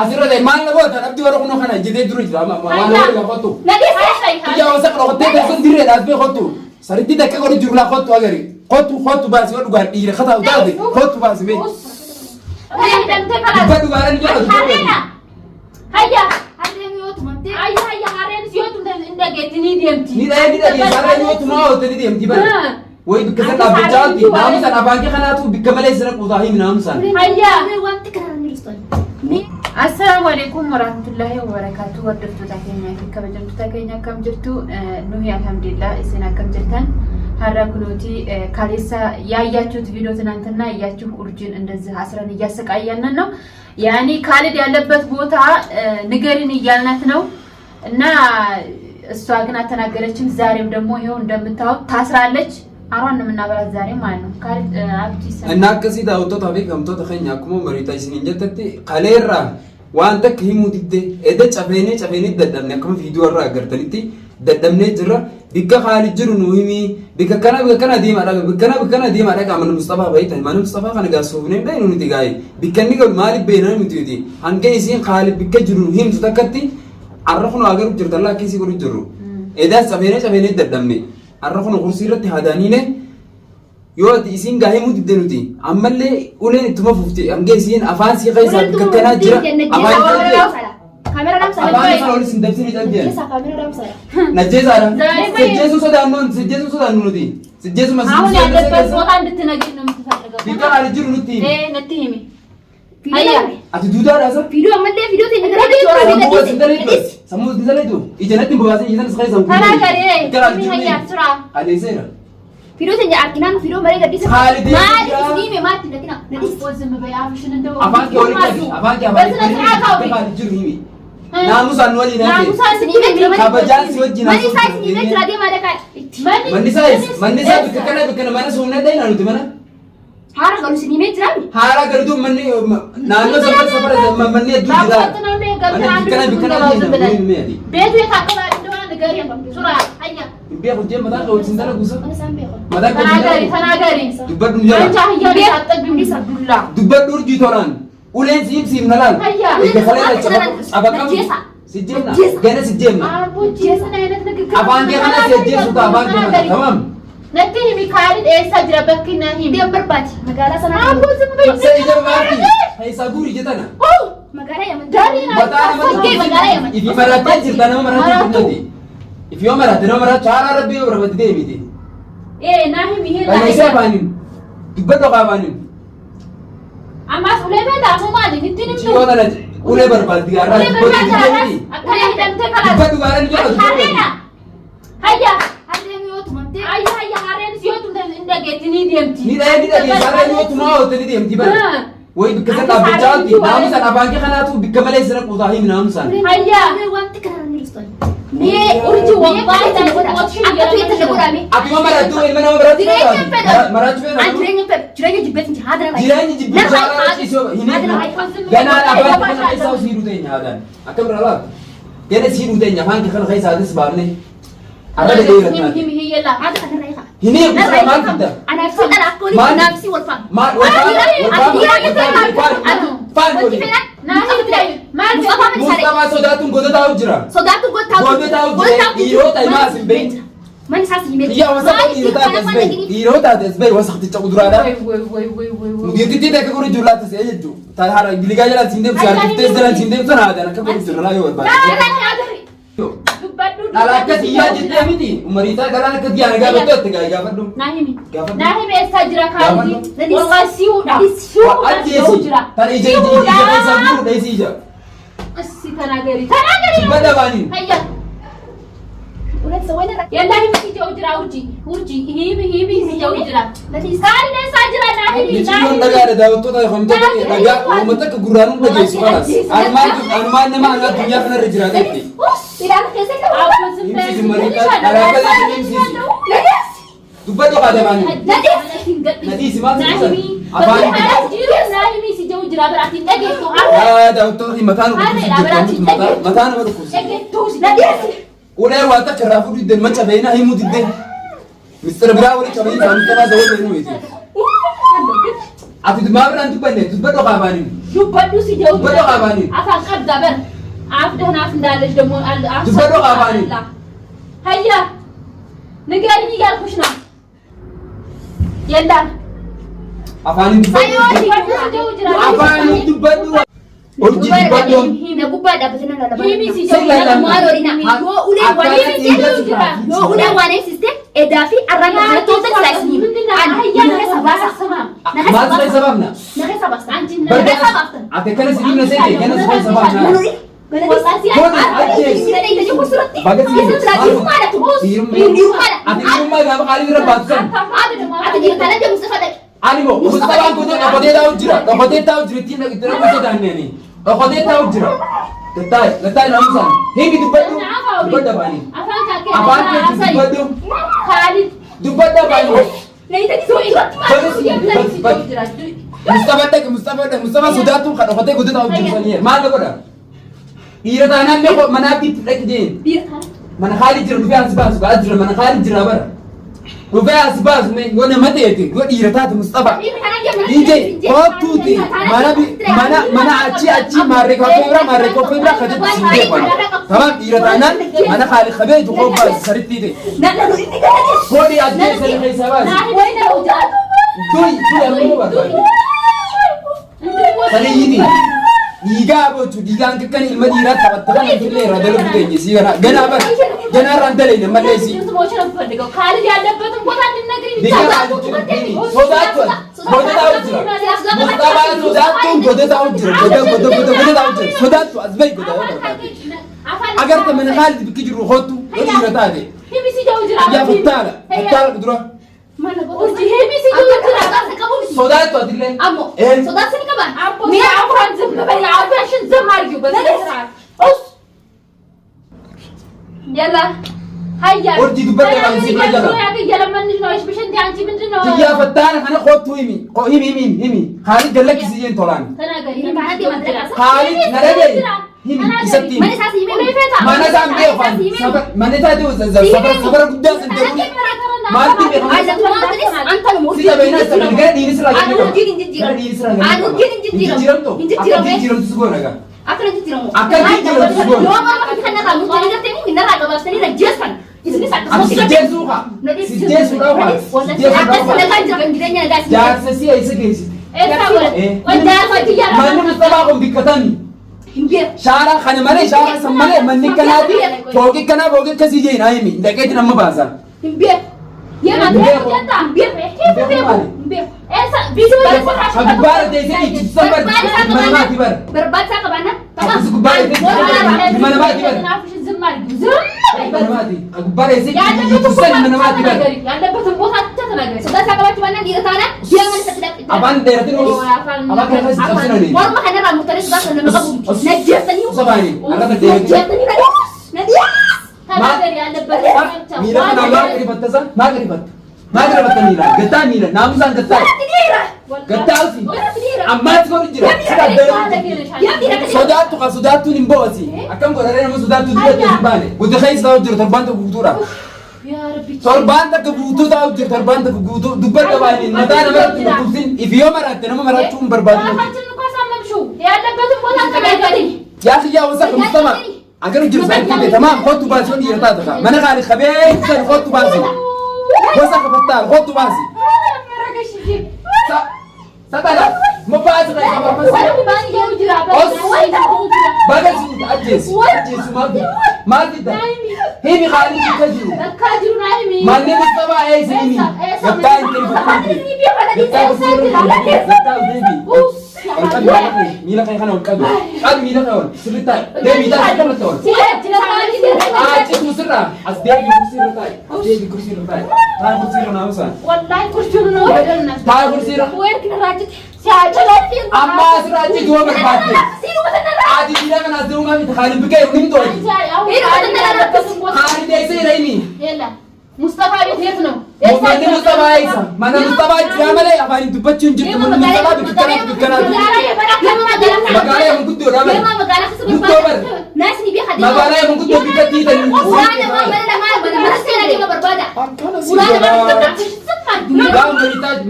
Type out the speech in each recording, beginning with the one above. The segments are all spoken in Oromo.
أسيره ما لنا بوت أبدي ورا كنا خنا جديد دروج ما ولا خطو يا وسق لو خطيت بس دير الناس بيخطو سرتي ده كقول جرلا خطو أجري خطو بس يقول قال يجري خطأ وتابي خطو بس بي بدو قال نجوا هيا هذا يوت منتي هيا هارين يوت من دقيتني ديمتي ني ده هارين يوت ما هو تدي ديمتي بس وي بكسر بجاتي نامس أنا باقي خناتو بكمل يسرق وضاهي من نامسان هيا وانت كرهني السلام عليكم ورحمة الله وبركاته ودفتو تاكينيا كبجمتو تاكينيا كم جرتو نوهي الحمد لله إسنا كم جرتن هرا كنوتي كاليسا ياياتشو فيديو تنانتنا ياياتشو أرجين اندزي حسران ياسك أيانا نو يعني كالد يالبت بوتا نگرين يالنات نو نا السواقنا تناقرچم زاريم دمو يهون دمتاو تاسرالج አራን ምናበራ ዛሬ ማለት ነው ካል አብቲስ እና ከዚህ ዳውቶ ታቢክ ከምቶ ተኸኛ ኩሞ መሪታይስን እንጀተቲ ካሌራ ዋንተ ከሂሙቲቴ እደ ጨፈኔ ደደምነ ከም ቪዲዮ ራ አገርተንቲ ደደምነ ጅራ ቢከ ኻልጅሩ ኑሂሚ ቢከ ከና ዲማ ዳጋ ማን ሙስጠፋ ባይታ ማን ሙስጠፋ ከነጋ ሶብኔ ላይ ነው ዲጋይ ቢከኒ ገ ማሊ በይና ምትዩቲ አንገ ይሲን ኻል ቢከ ጅሩ ሂም ተከቲ አረኹኑ አገሩ ጅርተላ ከሲ ጎሩ ጅሩ እዳ ጨፈኔ ደደምነ أرخون غرسيرة هذانينه يود إسين جاهي مود الدنوتي أما اللي أولين تمفوفتي أم جايسين أفانسي قيسا بكتنا جرا كاميرا رام سارة أفانسي فلوري سندبسيني تانجيا كاميرا رام سارة نجيس أرا سجيسو سودانون دي سجيسو مسجد هاون يادت بس وطان دتناجين نمتفرقا بيكا على جرو نتي نتيمي هيا أتدودا راسا فيديو أما اللي فيديو تنقرأ سمو ديزاليتو إجانات نبغاسي إجانات سخاي سمو أنا كاري هيا سرعة على زيرا فيديو تنجي أركنان فيديو مريض دي ما اسمي ما تندكنا وزم بيعرفشن ندو أفانك على جرو هيمي ناموس أنوالي نامي كابجان سوجي ناموس ماني سايز بكنا مانا سومنا داينا نوتي مانا هارا قالوا سنيمة جرامي هارا قالوا مني نانو سفر مني دو جدا بيتو يتاكل عندنا نغاري سرعة هيا بياخد جيم مدار قول سندنا غوسا أنا سام بياخد مدار تناغري دبر دنيا أنت هيا بيحطك بمديس عبد الله دبر دور جيتوران ولين سيم نلال هيا أبغى سجينا جانا سجينا أبو جيسا ناينت نكك أبغى جانا سجينا سوكا أبغى تمام نتيه ميكالد إيسا جربكنا هي ديم برباج مقالة سنة أبو زنبي سيجا مارتي هاي سابوري جتنا مقالة يا من جاري مقالة يا من إذا مرات جرتنا مرات جرتنا if you مرات شارع ربي وربط دي بيدي إيه ناهي ميه لا نسيب بانين تبدو قابانين أما سولي بيتا أمو مالي نتيني شو أنا نج أولي بربال دي أربعة تبدو قارن جوا هيا هارين يوت منتي هيا هارين يوت من دقيتني ديمتي ني ده هارين يوت ما هو تدي ديمتي بس وي بكسر بجاتي نامس أنا باقي خناتو بكمل يسرق وضاهي من نامسان هيا وانت كرهني رستوي ني أرجو والله تقول أشيل أبي ما مرات دوي من مرات مرات فين جراني جبت انت هذا جراني جبت جانا أنا أبغى خيسا وسيرو تاني هذا أكمل الله جانا سيرو تاني فانك خل خيسا هذا سبارني أنا ده يورث هي لا هذا أنا رايحة هني ما كده أنا أقول نفسي والفان ما فان مصطفى صداتون قدرت أوجرا إيرو تايما سبين من ساس يميت يا وسخ إيرو تاسبي وسخ تجودرا ده مدير تيجي كقول جولا تسيجو تهارا بيلقى جلا سندم سيار كتير جلا سندم سنا هذا أنا كقول جولا يوم بعد على كذي جدّي ميتي ومريتا قالنا كذي أنا قابل تقول قابل ناهمي استاجرا كاردي والله سيودا أجيسي ترى يجي سامبو ده يسيجا تناغري بدأ بانين هيا ولا سوينا يلا هي سيجا وجرا ورجي هيمي سيجا وجرا كاري ده ساجرا ناهمي يجيون دعارة ده وتو ده هم تك دعا ومتك غرانو ده جيسي خلاص أرمان نما أنا الدنيا كنا رجلا ده tidak kese itu apa Dubbatu qaade baani. Nadi simaa apa ini si jauh jera berarti gitu doktor mataan mataan udah wata kerafu di den maca beina himu di den Mr. Brown ini coba ini sama dawal beinu itu Ati maabiraan dubbanne dubbadhu qabaaniin. Dubbadhu si jedhu. Dubbadhu qabaaniin. Afaan qabda bar. Af dahnaaf እንዳለች ደግሞ dubbadhu qabaaniin. Hayya. ንገሪኝ እያልኩሽ ነው። የለም Afaanin dubbadhu. Afaanin dubbadhu. Urjii dubbadhu. Na gubbaa dhaabbatanii lallabaa. Himisi jedhu maal oolina. Yoo ulee waan eegsiste yoo ulee waan eegsiste edaa fi arraan kana toota kilaasni. Nagee sabaasa. Maal ta'e sababna? Nagee sabaasa. Nagee sabaasa. Ati kana si dhimma seete kana si sababna. Ati dhimma gaafa qaalii bira baatu san. Ani mo Mustafaan kun dhokotee taa'u jira. Dhokotee taa'u jira ittiin itti rakkoo daanneen. Dhokotee taa'u jira. Gattaa'e naamusaan. Himi dubbadhu. Dubbadha baanii. Afaan keetti dubbadhu. Dubbadha baanii. Mustafaa sodaatu kan dhokotee guutuu taa'u jiru sanii. Maal godha? Dhiira taanaan mee manaatti itti dhaqjeen. Mana haali jira dhufee as baasu gaas jira mana haali jira bara. Dhufee as baasu mee yoo nama ta'eeti yoo dhiira taate Mustafaa. Ije kootuuti mana achi maarree koffee bira kan jettu siin beekan. Tamam dhiira taanaan mana haali qabee tu koffaa saritti ta'e. Koodii addee sanii keessa baasi. Du'i ammoo barbaadu. Sanii yini. Dhiigaa bocu dhiigaan kan ilma dhiiraa taphattatan illee irraa dalaguu keenya si ganaa bara ganaa irraan dalayne malee si. Sodaatu goda taa'u jira. Mustafaa sodaatuun goda taa'u jira. Goda taa'u jira. Sodaatu as bahi goda yoo barbaade. Agarta mana haalli bikki jiru hootu yoo dhiira taate. Yaa fattaala dura. Sodaatu atillee. Sodaatu ni qaban. Mee afaan zimma bari afaan zimma argiu በስርዓት يلا هيا ورجي دبرت عن سيبرا جلا يلا منش نوش بش انت انت ምንድን ነው يا فتان انا خدت هيمي خالد جلك سيين طولان خالد نرجع هيمي يسبتي ما انا سام دي فان سفر ما نتا دي سفر قدام سنتي ما انت انت الموت سيدا بينا سفر غير دي نسرا انا جيرين تسغونغا أكل جديرمو. أكل جديرمو. لو ما كنا كامو تاني نتني من نرى قبل سنين رجسان. إذا نسأت سجسوها. سجسوها. جار سسي أي سجس. ما نمستباهم بكتاني. شارع خانة مالي شارع سمالي من نكنادي فوقي كنا فوقي كسيجين هايمي لكن نم بازا. يا ما Agubara desi itu sambar mana mati bar. Berbaca ke mana? Aku agubara desi mana mati bar. Mana mati? Agubara desi itu mana mati bar. Sudah saya kabar cuman di sana dia nggak sedap. Aban daerah itu. Aban kerja sesuatu ni. Orang makan rambut tadi sudah kena kamu. Najis tadi. Sabani. Anak daerah itu. Nadia. Mira kan Allah keribat tasa? Mak keribat. Mak keribat Mira. Getah Mira. Namusan getah. Getah sih. Amat kau dijira. Sodatu nimbo sih. Akam kau ada nama sodatu juga di bane. Udah kaya tahu juru terbang tu kultura. Terbang tak kebutuh tahu juru terbang tak kebutuh. Duper kebani. Mata nama tu kusin. Ifio marat. Nama marat cuma berbagi. Ya sih ya usah kemustaman. Agar ujur saya kita tamam. Kau tu bahasa ni rata tak? Mana kali khabis kan kau tu bahasa. Kau sah kebetal. Kau tu bahasa. Satara, mau bahasa kaya apa bahasa? Bagai sini ajes mati dah. Hemi kali kita jiru. Mana Mustafa sini. Gatai Mila kaya kanon kado. Kado Mila kanon. Silitai. Dewi dah kita betul. Cik musra. As dia di kursi letai. Dia di kursi letai. Tahu kursi mana usan? والله kursi no. Tahu kursi. Amma siraji dua berbagi. Adi tidak kena dua kami terkali bekai unim tu. Hari desa ini. Mustafa itu no. Mana Mustafa Isa? Mana Mustafa Jamale? Apa ini tu pecun jut? Mana Mustafa bikin Magala yang mengkutu ramai. Youtuber. Magala yang mengkutu bikin tidak.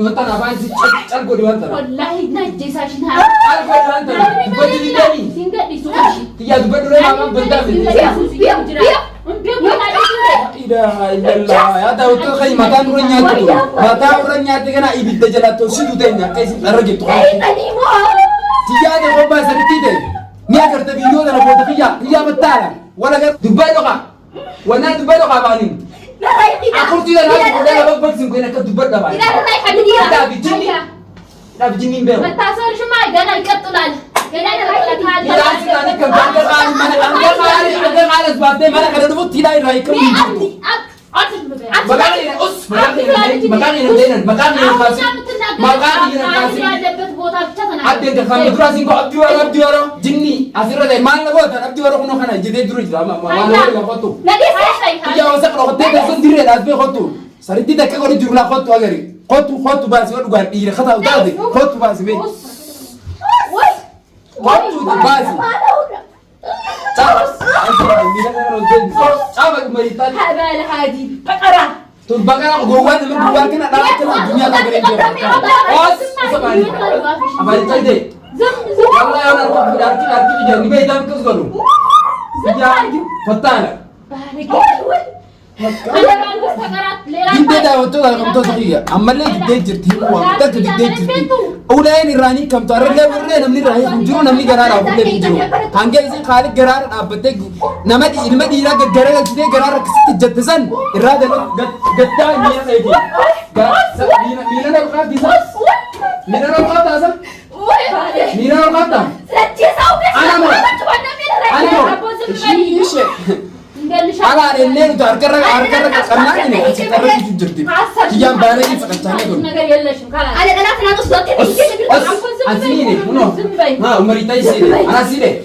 wanta na baan si calgo di wanta. Wallahi najjisa shina. Calgo di wanta. Dubbatu di dani. Singa di sushi. Tiya dubbatu re mama banda mi. Ilaha illallah. Ya tahu tu kai mata uranya tu. Mata uranya tu kena ibid jala tu sidu tenya kaisi arage tu. Tiya de ko ba sarti de. Ni agar ta video da ko tiya batala. Wala gar dubbatu ka. Wana dubbatu ka bani. Aku tidak nak udah apa pun sih kena kedubat dah. Tidak ada naik kami dia. Dah bijini bel. Betasar cuma jangan ketulan. Jangan ketulan. Tidak sih tadi kebanyakan kali mana ada sebab deh mana kada dulu tidak rai kami. Makanya ada yang kami durasi kau abdi waro jinni akhirnya deh mana kau tak abdi waro kono kana jadi dulu drama mana kau kau tu. Iya usah kalau kau tidak sendiri dah asbe kau tu. Sari tidak kau di jurla kau tu agari. Kau tu basi kau luar iya kata udah deh. Kau tu basi be. Kau tu basi. Coba kembali tadi. Habal hadi. Pakara. Tuh bakal aku gowat dengan gowat kena dalam kena dunia tak berbeda. Os, sebalik. Apa itu deh? Kalau yang orang berarti jangan dibayar terus kalau. Ya, betul. Gede dah waktu kalau kamu tahu saja. Amalnya gede jadi uang, tak gede jadi. Ulai ni rani kamu tahu orang lain namni rani, juru namni gerar aku lebih juru. Hangga isi kali gerar apa teh? Nama di ilmu di ira gerar gede gerar kesitu jatusan. Ira dah gede ni lagi. Mina nak kau bisa? Mina nak kau tak sah? Mina nak kau tak? Anak Ishi. Ala ini itu harga karena ini karena itu jadi. Yang baru ini sekarang itu. Ada anak anak sudah asli ini, puno. Nah, umur itu sih, anak sih deh.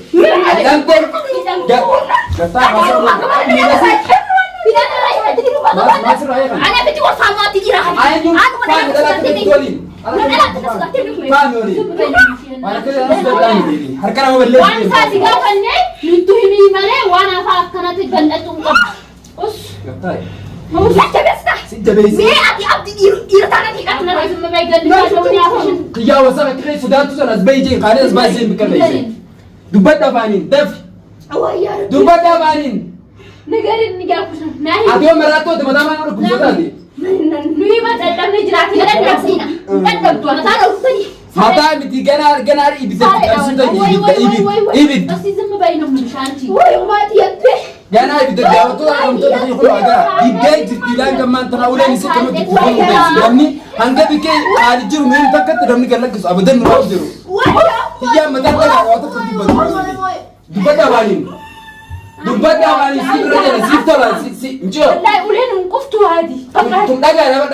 Kantor, kata masuk. Masuk raya kan? Anak itu sama tiga hari. Anak pan dalam kecuali. Family. Mana kerja sudah tadi. Harga nama beli. Wan saya tiga kali itu ini mana wan apa karena tu benda tu enggak. Us. Kata. Mau siapa besta? Si Jabez. Me abdi iru tanah kita nak semua baik dan Dia wasap kira sudah tu sana sebaik kali sebaik bukan baik. Dubat dapanin, def. Awak ya. Dubat dapanin. Negarin ni aku nahi. Aduh merato teman-teman orang kumpul tadi. Nui mata kami jelas kita nak sini. Tak tahu nak tahu tadi. Mata miti ganar ibis sudah ibid. Pasti semua baik nombor shanti. Woi mati ya teh. Ganar ibid dia tu orang tu tadi kalau ada ibid jilang keman terawulan isi kamu tu ni angga bikin hari juru main takat dalam negara kes abadan nurau juru. Iya mata tak waktu tu dubat dapanin. Dubat dapanin si berada si tola si enjo. Wallahi ulen ungkuf tu hadi. Tum daga.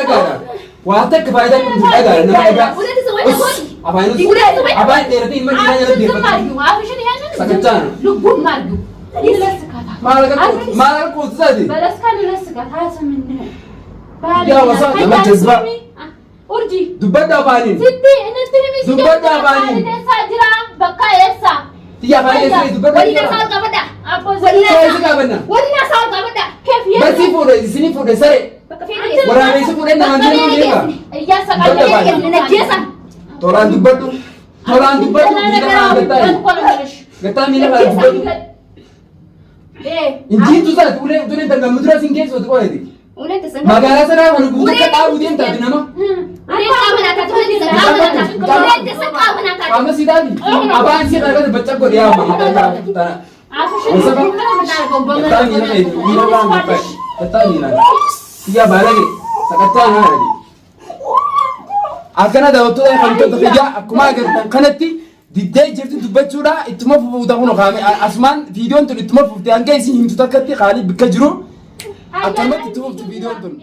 Wah tak kefaedah tum daga. Udah disebut apa ini? Apa ini? Terti iman dia yang dia. Sakitkan. Lubun mardu. Tadi lesekata. Malah kau tadi. Balas kan lesekata hasa minne. Ya wasap nama jazba. Urji. Dubat dapanin. Siti ini tiri Dubat dapanin. Desa jira bakka esa. Tiap hari saya dubat dapanin. Wadi nasal kabada. Apa Saya suka benar. Wadi nasal kabada. Kefiyah. Basi food di sini food saya. Orang itu food nama dia apa? Iya sakala najasa. Orang dubat tu. Mina kan getai. Getai mina kan dubat tu. Inji tu sah. Tu ni tengah mudra singkir so tu kau ini. Magara sana mana butuh ketahu dia tak ada nama. Kamu sih tadi. Apaan sih kalau kita baca kau dia apa? Getai mina kan itu. Mina kan getai. Getai mina. Iya balik. Sakacang hari. Akan ada waktu yang kamu tu kerja. Aku mager kanati. Didai jadi tu baca itu mah udah kono kami. Asman video tu itu mah angkai sih hindu tak kerti kali berkajuru. Akan mati tu video tu.